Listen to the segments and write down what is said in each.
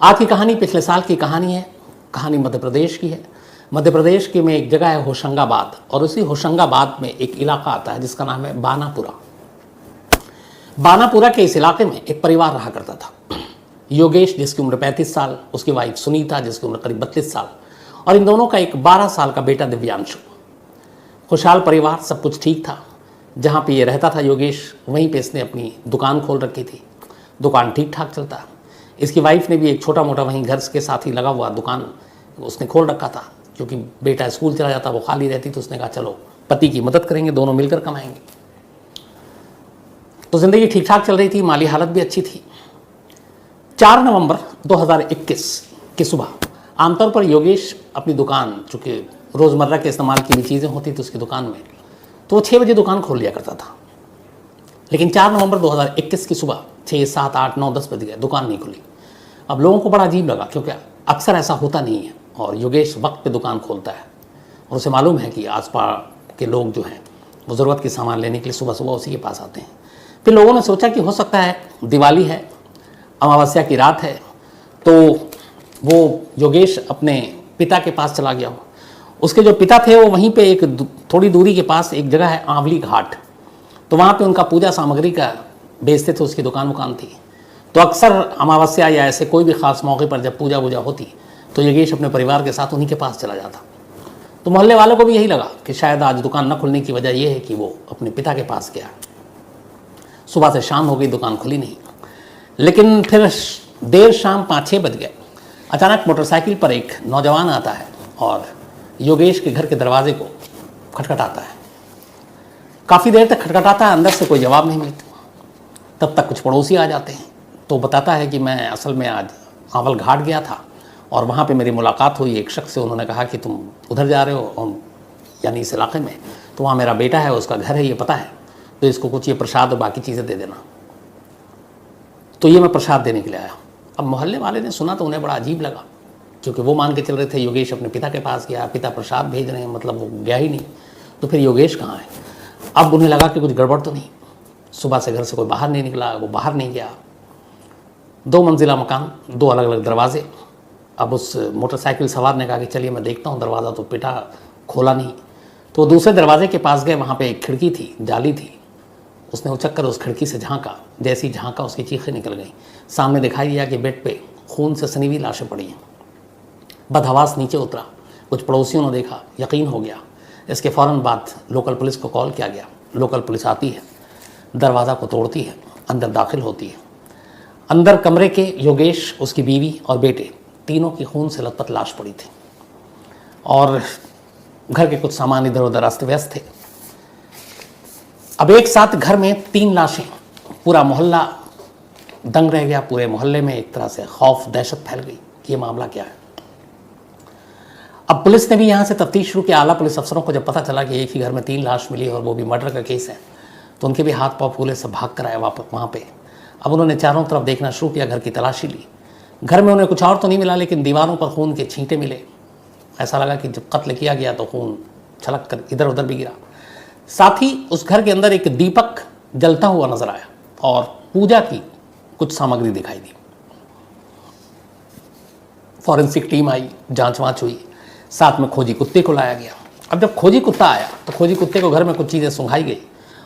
आज की कहानी पिछले साल की कहानी है। कहानी मध्य प्रदेश की है। मध्य प्रदेश के में एक जगह है होशंगाबाद, और उसी होशंगाबाद में एक इलाका आता है जिसका नाम है बानापुरा। बानापुरा के इस इलाके में एक परिवार रहा करता था। योगेश जिसकी उम्र 35 साल, उसकी वाइफ सुनीता जिसकी उम्र करीब 32 साल, और इन दोनों का एक 12 साल का बेटा दिव्यांशु। खुशहाल परिवार, सब कुछ ठीक था। जहाँ पे ये रहता था योगेश, वहीं पे इसने अपनी दुकान खोल रखी थी। दुकान ठीक ठाक चलता। इसकी वाइफ ने भी एक छोटा मोटा वहीं घर के साथ ही लगा हुआ दुकान उसने खोल रखा था, क्योंकि बेटा स्कूल चला जाता, वो खाली रहती, तो उसने कहा चलो पति की मदद करेंगे, दोनों मिलकर कमाएंगे। तो ज़िंदगी ठीक ठाक चल रही थी, माली हालत भी अच्छी थी। 4 नवंबर 2021 की सुबह आमतौर पर योगेश अपनी दुकान, चूँकि रोज़मर्रा के इस्तेमाल की भी चीज़ें होती थी उसकी दुकान में, तो वो 6 बजे दुकान खोल लिया करता था। लेकिन 4 नवंबर 2021 की सुबह 6, 7, 8, 9, 10 बज गए, दुकान नहीं खुली। अब लोगों को बड़ा अजीब लगा, क्योंकि अक्सर ऐसा होता नहीं है, और योगेश वक्त पे दुकान खोलता है और उसे मालूम है कि आसपास के लोग जो हैं वो ज़रूरत के सामान लेने के लिए सुबह सुबह उसी के पास आते हैं। फिर लोगों ने सोचा कि हो सकता है दिवाली है, अमावस्या की रात है, तो वो योगेश अपने पिता के पास चला गया हो। उसके जो पिता थे वो वहीं पे एक थोड़ी दूरी के पास एक जगह है आंवली घाट, तो वहाँ पे उनका पूजा सामग्री का बेचते थे, उसकी दुकान थी। तो अक्सर अमावस्या या ऐसे कोई भी ख़ास मौके पर जब पूजा वूजा होती तो योगेश अपने परिवार के साथ उन्हीं के पास चला जाता। तो मोहल्ले वालों को भी यही लगा कि शायद आज दुकान न खुलने की वजह यह है कि वो अपने पिता के पास गया। सुबह से शाम हो गई, दुकान खुली नहीं। लेकिन फिर देर शाम 5-6 बज गए। अचानक मोटरसाइकिल पर एक नौजवान आता है और योगेश के घर के दरवाजे को खटखटाता है। काफ़ी देर तक खटखटाता है, अंदर से कोई जवाब नहीं मिलता। तब तक कुछ पड़ोसी आ जाते हैं, तो बताता है कि मैं असल में आज आंवल घाट गया था और वहाँ पे मेरी मुलाकात हुई एक शख्स से। उन्होंने कहा कि तुम उधर जा रहे हो, यानी इस इलाके में, तो वहाँ मेरा बेटा है, उसका घर है, ये पता है, तो इसको कुछ ये प्रसाद और बाकी चीज़ें दे देना। तो ये मैं प्रसाद देने के लिए आया। अब मोहल्ले वाले ने सुना तो उन्हें बड़ा अजीब लगा, क्योंकि वो मान के चल रहे थे योगेश अपने पिता के पास गया, पिता प्रसाद भेज रहे हैं, मतलब वो गया ही नहीं, तो फिर योगेश कहाँ है। अब उन्हें लगा कि कुछ गड़बड़ तो नहीं। सुबह से घर से कोई बाहर नहीं निकला, वो बाहर नहीं गया। 2 मंजिला मकान, 2 अलग अलग दरवाजे। अब उस मोटरसाइकिल सवार ने कहा कि चलिए मैं देखता हूँ दरवाज़ा, तो पिता खोला नहीं। तो दूसरे दरवाजे के पास गए, वहाँ पे एक खिड़की थी, जाली थी। उसने उचक कर उस खिड़की से झांका, जैसे ही झांका उसकी चीखें निकल गई। सामने दिखाई दिया कि बेड पे खून से सनी हुई लाशें पड़ी हैं। बदहवास नीचे उतरा। कुछ पड़ोसियों ने देखा, यकीन हो गया। इसके फ़ौरन बाद लोकल पुलिस को कॉल किया गया। लोकल पुलिस आती है, दरवाज़ा को तोड़ती है, अंदर दाखिल होती है। अंदर कमरे के योगेश, उसकी बीवी और बेटे, तीनों की खून से लथपथ लाश पड़ी थी, और घर के कुछ सामान इधर उधर अस्त व्यस्त थे। अब एक साथ घर में 3 लाशें, पूरा मोहल्ला दंग रह गया। पूरे मोहल्ले में एक तरह से खौफ, दहशत फैल गई कि ये मामला क्या है। अब पुलिस ने भी यहाँ से तफ्तीश शुरू की। आला पुलिस अफसरों को जब पता चला कि एक ही घर में 3 लाश मिली और वो भी मर्डर का केस है, तो उनके भी हाथ पाँव फूले, सब भाग कर आए वापस वहाँ पे। अब उन्होंने चारों तरफ देखना शुरू किया, घर की तलाशी ली। घर में उन्हें कुछ और तो नहीं मिला, लेकिन दीवारों पर खून के छींटे मिले। ऐसा लगा कि जब कत्ल किया गया तो खून छलक कर इधर उधर भी गिरा। साथ ही उस घर के अंदर एक दीपक जलता हुआ नजर आया और पूजा की कुछ सामग्री दिखाई दी। फॉरेंसिक टीम आई, जांच वाँच हुई, साथ में खोजी कुत्ते को लाया गया। अब जब खोजी कुत्ता आया तो खोजी कुत्ते को घर में कुछ चीज़ें सुंघाई गई,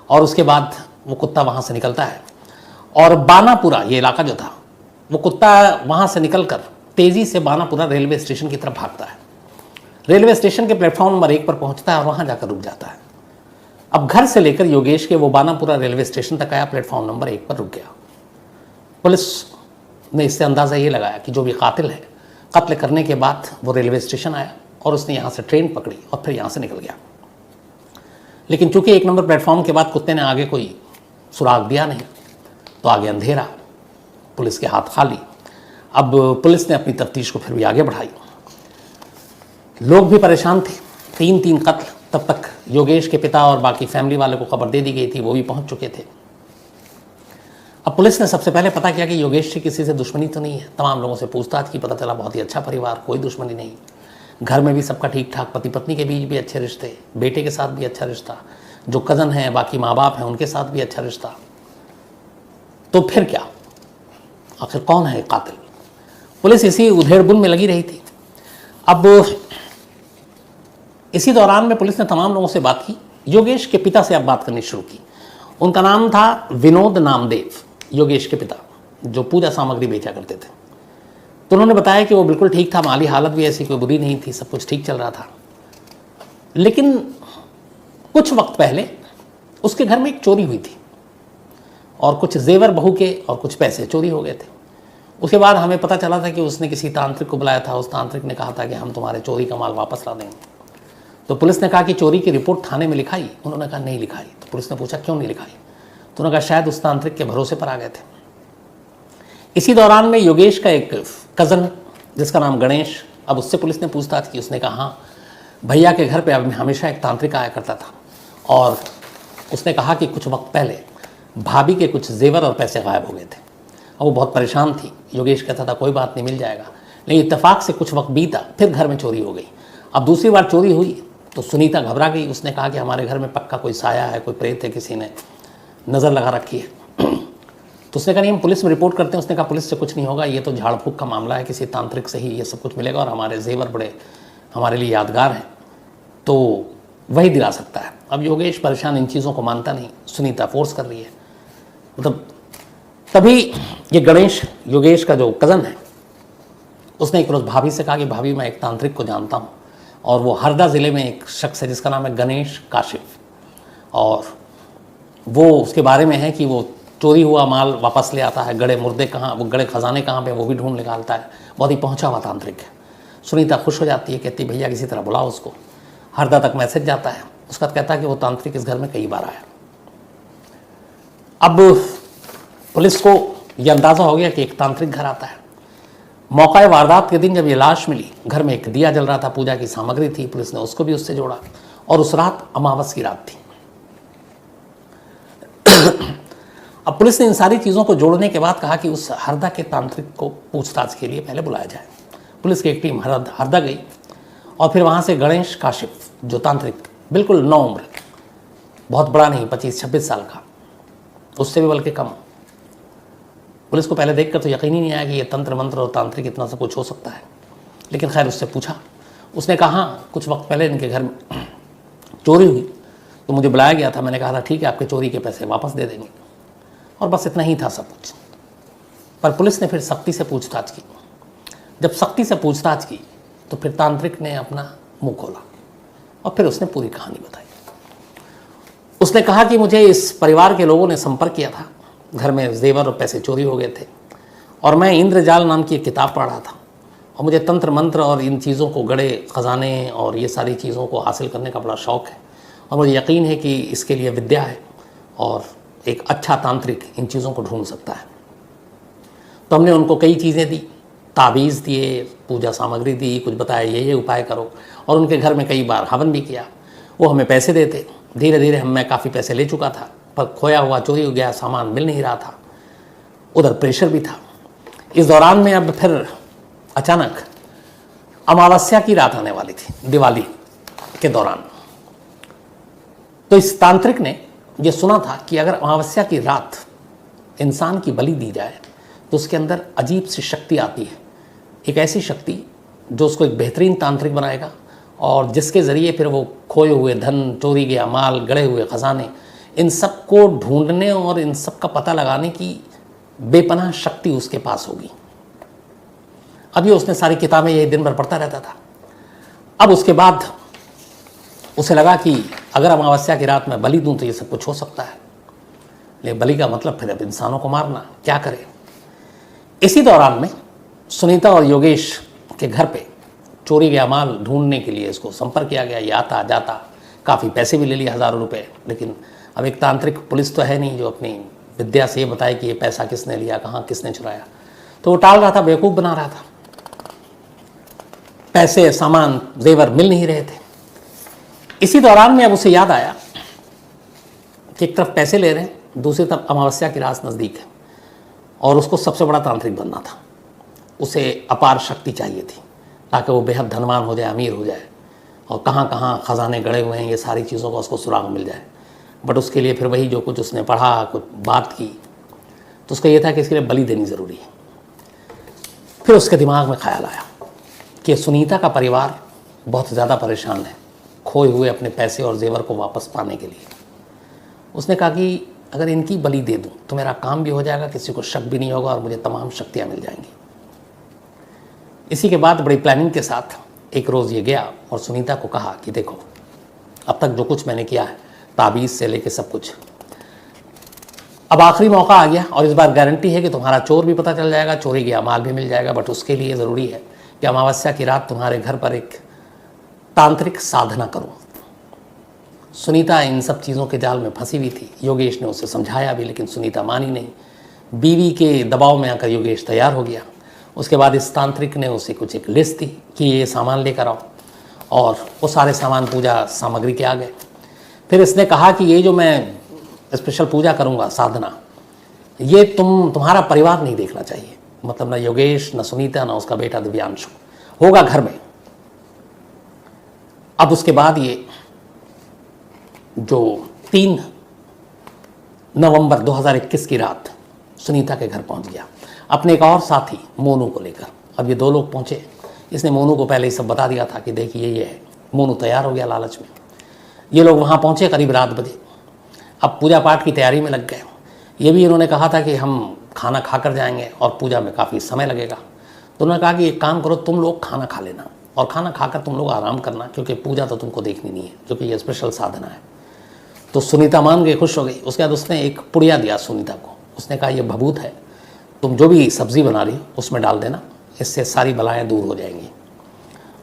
और उसके बाद वो कुत्ता वहाँ से निकलता है, और बानापुरा ये इलाका जो था, वो कुत्ता वहाँ से निकलकर तेज़ी से बानापुरा रेलवे स्टेशन की तरफ भागता है। रेलवे स्टेशन के प्लेटफॉर्म नंबर 1 पर पहुँचता है और वहाँ जाकर रुक जाता है। अब घर से लेकर योगेश के वो बानापुरा रेलवे स्टेशन तक आया, प्लेटफॉर्म नंबर 1 पर रुक गया। पुलिस ने इससे अंदाज़ा ये लगाया कि जो भी कातिल है, कत्ल करने के बाद वो रेलवे स्टेशन आया और उसने यहाँ से ट्रेन पकड़ी और फिर यहाँ से निकल गया। लेकिन चूंकि 1 नंबर प्लेटफॉर्म के बाद कुत्ते ने आगे कोई सुराग दिया नहीं, तो आगे अंधेरा, पुलिस के हाथ खाली। अब पुलिस ने अपनी तफ्तीश को फिर भी आगे बढ़ाई। लोग भी परेशान थे, 3 कत्ल। तब तक योगेश के पिता और बाकी फैमिली वालों को खबर दे दी गई थी, वो भी पहुंच चुके थे। अब पुलिस ने सबसे पहले पता किया कि योगेश से किसी से दुश्मनी तो नहीं है। तमाम लोगों से पूछताछ की, पता चला बहुत ही अच्छा परिवार, कोई दुश्मनी नहीं। घर में भी सबका ठीक ठाक, पति पत्नी के बीच भी अच्छे रिश्ते, बेटे के साथ भी अच्छा रिश्ता, जो कज़न हैं, बाकी माँ बाप हैं, उनके साथ भी अच्छा रिश्ता। तो फिर क्या, आखिर कौन है कातिल? पुलिस इसी उधेड़-बुन में लगी रही थी। अब इसी दौरान में पुलिस ने तमाम लोगों से बात की। योगेश के पिता से अब बात करनी शुरू की। उनका नाम था विनोद नामदेव, योगेश के पिता, जो पूजा सामग्री बेचा करते थे। तो उन्होंने बताया कि वो बिल्कुल ठीक था, माली हालत भी ऐसी कोई बुरी नहीं थी, सब कुछ ठीक चल रहा था। लेकिन कुछ वक्त पहले उसके घर में एक चोरी हुई थी और कुछ जेवर बहू के और कुछ पैसे चोरी हो गए थे। उसके बाद हमें पता चला था कि उसने किसी तांत्रिक को बुलाया था। उस तांत्रिक ने कहा था कि हम तुम्हारे चोरी का माल वापस ला देंगे। तो पुलिस ने कहा कि चोरी की रिपोर्ट थाने में लिखाई? उन्होंने कहा नहीं लिखाई। तो पुलिस ने पूछा क्यों नहीं लिखाई? तो उन्होंने कहा शायद उस तांत्रिक के भरोसे पर आ गए थे। इसी दौरान में योगेश का एक कज़न जिसका नाम गणेश, अब उससे पुलिस ने पूछताछ की। उसने कहा हाँ, भैया के घर पे अब हमेशा एक तांत्रिक आया करता था और उसने कहा कि कुछ वक्त पहले भाभी के कुछ जेवर और पैसे गायब हो गए थे और वो बहुत परेशान थी। योगेश कहता था कोई बात नहीं, मिल जाएगा। लेकिन इत्तेफाक से कुछ वक्त बीता, फिर घर में चोरी हो गई। अब दूसरी बार चोरी हुई तो सुनीता घबरा गई। उसने कहा कि हमारे घर में पक्का कोई साया है, कोई प्रेत है, किसी ने नज़र लगा रखी है। तो उसने कहा नहीं, हम पुलिस में रिपोर्ट करते हैं। उसने कहा पुलिस से कुछ नहीं होगा, ये तो झाड़ फूक का मामला है, किसी तांत्रिक से ही ये सब कुछ मिलेगा और हमारे जेवर बड़े हमारे लिए यादगार हैं, तो वही दिला सकता है। अब योगेश परेशान इन चीज़ों को मानता नहीं, सुनीता फोर्स कर रही है। मतलब तभी ये गणेश, योगेश का जो कज़न है, उसने एक रोज़ भाभी से कहा कि भाभी मैं एक तांत्रिक को जानता हूँ और वो हरदा ज़िले में एक शख्स है जिसका नाम है गणेश काशिफ, और वो उसके बारे में है कि वो चोरी हुआ माल वापस ले आता है, गड़े मुर्दे कहाँ, वो गड़े खजाने कहाँ पे, वो भी ढूंढ निकालता है। बहुत ही पहुँचा हुआ तांत्रिक है। सुनीता खुश हो जाती है, कहती भैया किसी तरह बुलाओ उसको। हरदा तक मैसेज जाता है। उसका कहता है कि वो तांत्रिक इस घर में कई बार आया। अब पुलिस को ये अंदाज़ा हो गया कि एक तांत्रिक घर आता है। मौका वारदात के दिन जब ये लाश मिली, घर में एक दिया जल रहा था, पूजा की सामग्री थी। पुलिस ने उसको भी उससे जोड़ा और उस रात अमावस की रात थी। अब पुलिस ने इन सारी चीज़ों को जोड़ने के बाद कहा कि उस हरदा के तांत्रिक को पूछताछ के लिए पहले बुलाया जाए। पुलिस की एक टीम हरदा गई और फिर वहाँ से गणेश काशिफ, जो तांत्रिक बिल्कुल नौ उम्र, बहुत बड़ा नहीं, 25-26 साल का, उससे भी बल्कि कम। पुलिस को पहले देखकर तो यकीन ही नहीं आया कि ये तंत्र मंत्र और तांत्रिक इतना सब कुछ हो सकता है। लेकिन खैर उससे पूछा। उसने कहा कुछ वक्त पहले इनके घर में चोरी हुई तो मुझे बुलाया गया था। मैंने कहा था ठीक है, आपके चोरी के पैसे वापस दे देंगे, और बस इतना ही था सब कुछ। पर पुलिस ने फिर सख्ती से पूछताछ की। जब सख्ती से पूछताछ की तो फिर तांत्रिक ने अपना मुंह खोला और फिर उसने पूरी कहानी बताई। उसने कहा कि मुझे इस परिवार के लोगों ने संपर्क किया था, घर में जेवर और पैसे चोरी हो गए थे और मैं इंद्रजाल नाम की एक किताब पढ़ रहा था और मुझे तंत्र मंत्र और इन चीज़ों को, गड़े खजाने और ये सारी चीज़ों को हासिल करने का बड़ा शौक़ है और मुझे यकीन है कि इसके लिए विद्या है और एक अच्छा तांत्रिक इन चीज़ों को ढूंढ सकता है। तो हमने उनको कई चीज़ें दी, ताबीज़ दिए, पूजा सामग्री दी, कुछ बताया ये उपाय करो, और उनके घर में कई बार हवन भी किया। वो हमें पैसे देते। धीरे धीरे मैं काफ़ी पैसे ले चुका था, पर खोया हुआ, चोरी हो गया सामान मिल नहीं रहा था। उधर प्रेशर भी था। इस दौरान में अब फिर अचानक अमावस्या की रात आने वाली थी, दिवाली के दौरान। तो इस तांत्रिक ने ये सुना था कि अगर अमावस्या की रात इंसान की बलि दी जाए तो उसके अंदर अजीब सी शक्ति आती है, एक ऐसी शक्ति जो उसको एक बेहतरीन तांत्रिक बनाएगा और जिसके ज़रिए फिर वो खोए हुए धन, चोरी गया माल, गड़े हुए ख़जाने, इन सब को ढूंढने और इन सब का पता लगाने की बेपनाह शक्ति उसके पास होगी। अब ये उसने सारी किताबें ये दिन भर पढ़ता रहता था। अब उसके बाद उसे लगा कि अगर अमावस्या की रात में बलि दूं तो ये सब कुछ हो सकता है, लेकिन बलि का मतलब फिर अब इंसानों को मारना, क्या करे। इसी दौरान में सुनीता और योगेश के घर पे चोरी गया माल ढूंढने के लिए इसको संपर्क किया गया। ये आता जाता, काफ़ी पैसे भी ले लिए, हज़ारों रुपए। लेकिन अब एक तांत्रिक पुलिस तो है नहीं जो अपनी विद्या से ये बताए कि ये पैसा किसने लिया, कहाँ किसने चुराया। तो वो टाल रहा था, बेवकूफ़ बना रहा था। पैसे, सामान, जेवर मिल नहीं रहे थे। इसी दौरान में अब उसे याद आया कि एक तरफ पैसे ले रहे हैं, दूसरी तरफ अमावस्या की रात नज़दीक है और उसको सबसे बड़ा तांत्रिक बनना था। उसे अपार शक्ति चाहिए थी ताकि वो बेहद धनवान हो जाए, अमीर हो जाए और कहाँ कहाँ ख़जाने गड़े हुए हैं, ये सारी चीज़ों का उसको सुराग मिल जाए। बट उसके लिए फिर वही जो कुछ उसने पढ़ा, कुछ बात की, तो उसका ये था कि इसके लिए बलि देनी ज़रूरी है। फिर उसके दिमाग में ख्याल आया कि सुनीता का परिवार बहुत ज़्यादा परेशान है खोए हुए अपने पैसे और जेवर को वापस पाने के लिए। उसने कहा कि अगर इनकी बलि दे दूं तो मेरा काम भी हो जाएगा, किसी को शक भी नहीं होगा और मुझे तमाम शक्तियां मिल जाएंगी। इसी के बाद बड़ी प्लानिंग के साथ एक रोज़ ये गया और सुनीता को कहा कि देखो, अब तक जो कुछ मैंने किया है, ताबीज़ से लेके सब कुछ, अब आखिरी मौका आ गया और इस बार गारंटी है कि तुम्हारा चोर भी पता चल जाएगा, चोरी गया माल भी मिल जाएगा। बट उसके लिए ज़रूरी है कि अमावस्या की रात तुम्हारे घर पर एक तांत्रिक साधना करूं। सुनीता इन सब चीज़ों के जाल में फंसी हुई थी। योगेश ने उसे समझाया भी, लेकिन सुनीता मानी नहीं। बीवी के दबाव में आकर योगेश तैयार हो गया। उसके बाद इस तांत्रिक ने उसे कुछ एक लिस्ट दी कि ये सामान लेकर आओ, और वो सारे सामान पूजा सामग्री के आ गए। फिर इसने कहा कि ये जो मैं स्पेशल पूजा करूँगा, साधना, ये तुम्हारा परिवार नहीं देखना चाहिए, मतलब ना योगेश, ना सुनीता, ना उसका बेटा दिव्यांशु, होगा घर में। अब उसके बाद ये जो 3 नवंबर 2021 की रात सुनीता के घर पहुंच गया अपने एक और साथी मोनू को लेकर। अब ये 2 लोग पहुंचे। इसने मोनू को पहले ही सब बता दिया था कि देखिए ये है। मोनू तैयार हो गया लालच में। ये लोग वहाँ पहुँचे करीब रात बजे। अब पूजा पाठ की तैयारी में लग गए। ये भी इन्होंने कहा था कि हम खाना खा कर जाएंगे और पूजा में काफ़ी समय लगेगा। तो उन्होंने कहा कि एक काम करो, तुम लोग खाना खा लेना और खाना खाकर तुम लोग आराम करना, क्योंकि पूजा तो तुमको देखनी नहीं है, क्योंकि ये स्पेशल साधना है। तो सुनीता मान गई, खुश हो गई। उसके बाद उसने एक पुड़िया दिया सुनीता को। उसने कहा ये भभूत है, तुम जो भी सब्ज़ी बना रही हो उसमें डाल देना, इससे सारी बलाएँ दूर हो जाएंगी।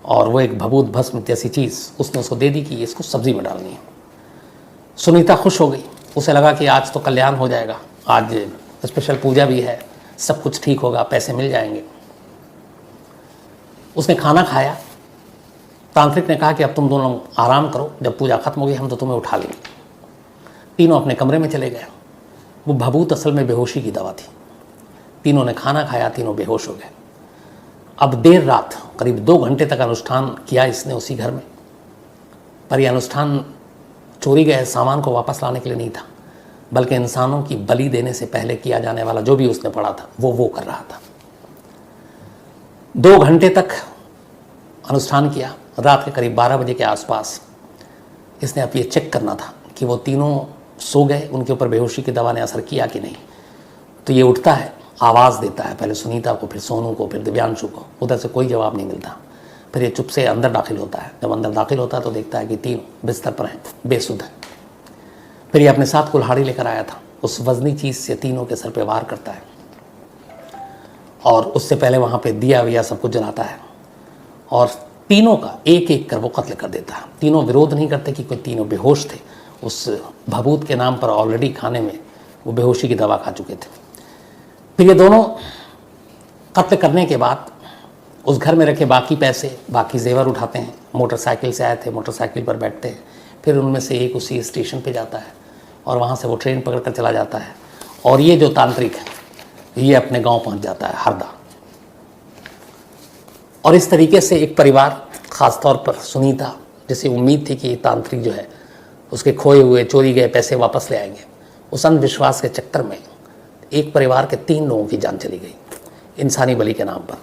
और वो एक भभूत भस्म जैसी चीज़ उसने उसको दे दी कि इसको सब्ज़ी में डालनी है। सुनीता खुश हो गई। उसे लगा कि आज तो कल्याण हो जाएगा, आज स्पेशल पूजा भी है, सब कुछ ठीक होगा, पैसे मिल जाएंगे। उसने खाना खाया। तांत्रिक ने कहा कि अब तुम दोनों आराम करो, जब पूजा खत्म होगी हम तो तुम्हें उठा लेंगे। तीनों अपने कमरे में चले गए। वो भभूत असल में बेहोशी की दवा थी। तीनों ने खाना खाया, तीनों बेहोश हो गए। अब देर रात करीब 2 घंटे तक अनुष्ठान किया इसने उसी घर में। पर यह अनुष्ठान चोरी गए सामान को वापस लाने के लिए नहीं था, बल्कि इंसानों की बलि देने से पहले किया जाने वाला जो भी उसने पढ़ा था वो कर रहा था। 2 घंटे तक अनुष्ठान किया। रात के करीब 12 बजे के आसपास इसने अब ये चेक करना था कि वो तीनों सो गए, उनके ऊपर बेहोशी की दवा ने असर किया कि नहीं। तो ये उठता है, आवाज़ देता है, पहले सुनीता को, फिर सोनू को, फिर दिव्यांशु को। उधर से कोई जवाब नहीं मिलता। फिर ये चुप से अंदर दाखिल होता है। जब अंदर दाखिल होता है तो देखता है कि तीनों बिस्तर पर हैं, बेसुध हैं। फिर ये अपने साथ कुल्हाड़ी लेकर आया था। उस वजनी चीज़ से तीनों के सर पे वार करता है और उससे पहले वहाँ पे दिया विया सब कुछ जलाता है और तीनों का एक एक कर वो कत्ल कर देता है। तीनों विरोध नहीं करते कि कोई, तीनों बेहोश थे। उस भभूत के नाम पर ऑलरेडी खाने में वो बेहोशी की दवा खा चुके थे। फिर ये दोनों कत्ल करने के बाद उस घर में रखे बाकी पैसे, बाकी जेवर उठाते हैं। मोटरसाइकिल से आए थे, मोटरसाइकिल पर बैठते हैं। फिर उनमें से एक उसी स्टेशन पे जाता है और वहाँ से वो ट्रेन पकड़ कर चला जाता है। और ये जो तांत्रिक है ये अपने गांव पहुँच जाता है, हरदा। और इस तरीके से एक परिवार, ख़ास तौर पर सुनीता, जिसे उम्मीद थी कि ये तांत्रिक जो है उसके खोए हुए, चोरी गए पैसे वापस ले आएंगे, उस अंधविश्वास के चक्कर में एक परिवार के 3 लोगों की जान चली गई इंसानी बलि के नाम पर।